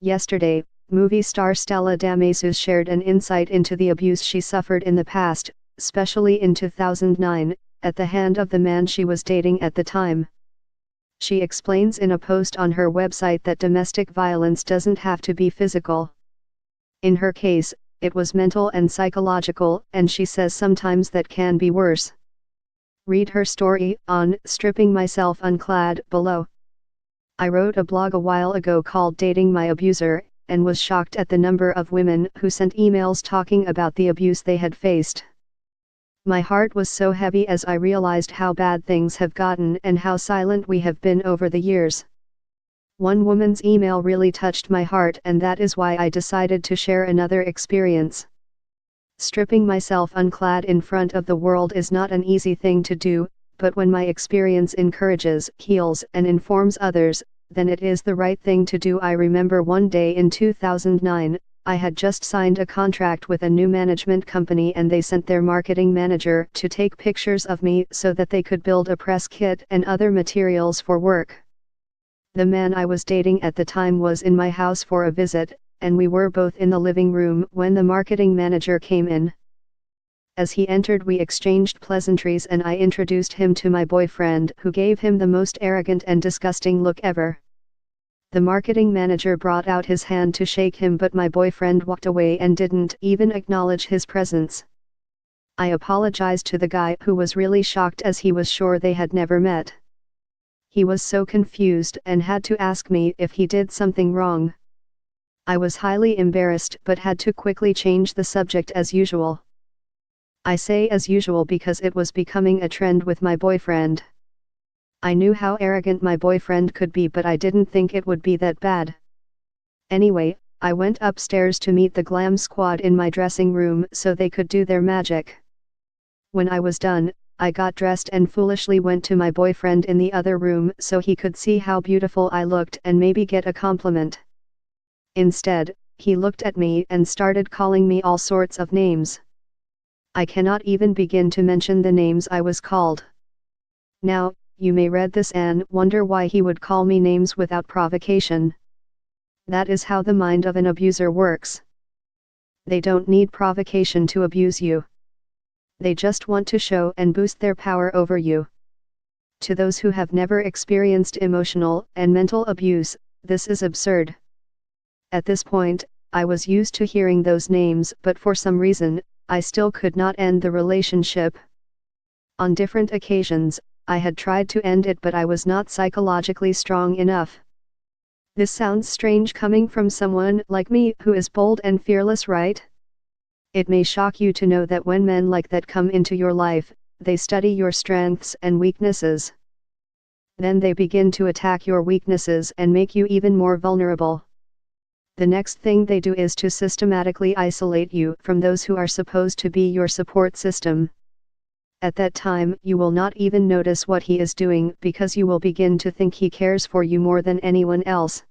Yesterday, movie star Stella Damasus shared an insight into the abuse she suffered in the past, especially in 2009, at the hand of the man she was dating at the time. She explains in a post on her website that domestic violence doesn't have to be physical. In her case, it was mental and psychological, and she says sometimes that can be worse. Read her story on Stripping Myself Unclad below. I wrote a blog a while ago called Dating My Abuser, and was shocked at the number of women who sent emails talking about the abuse they had faced. My heart was so heavy as I realized how bad things have gotten and how silent we have been over the years. One woman's email really touched my heart, and that is why I decided to share another experience. Stripping myself unclad in front of the world is not an easy thing to do, but when my experience encourages, heals, and informs others, then it is the right thing to do. I remember one day in 2009, I had just signed a contract with a new management company, and they sent their marketing manager to take pictures of me so that they could build a press kit and other materials for work. The man I was dating at the time was in my house for a visit, and we were both in the living room when the marketing manager came in. As he entered, we exchanged pleasantries and I introduced him to my boyfriend, who gave him the most arrogant and disgusting look ever. The marketing manager brought out his hand to shake him, but my boyfriend walked away and didn't even acknowledge his presence. I apologized to the guy, who was really shocked as he was sure they had never met. He was so confused and had to ask me if he did something wrong. I was highly embarrassed but had to quickly change the subject as usual. I say as usual because it was becoming a trend with my boyfriend. I knew how arrogant my boyfriend could be, but I didn't think it would be that bad. Anyway, I went upstairs to meet the glam squad in my dressing room so they could do their magic. When I was done, I got dressed and foolishly went to my boyfriend in the other room so he could see how beautiful I looked and maybe get a compliment. Instead, he looked at me and started calling me all sorts of names. I cannot even begin to mention the names I was called. Now, you may read this and wonder why he would call me names without provocation. That is how the mind of an abuser works. They don't need provocation to abuse you. They just want to show and boost their power over you. To those who have never experienced emotional and mental abuse, this is absurd. At this point, I was used to hearing those names, but for some reason, I still could not end the relationship. On different occasions, I had tried to end it, but I was not psychologically strong enough. This sounds strange coming from someone like me who is bold and fearless, right? It may shock you to know that when men like that come into your life, they study your strengths and weaknesses. Then they begin to attack your weaknesses and make you even more vulnerable. The next thing they do is to systematically isolate you from those who are supposed to be your support system. At that time, you will not even notice what he is doing because you will begin to think he cares for you more than anyone else.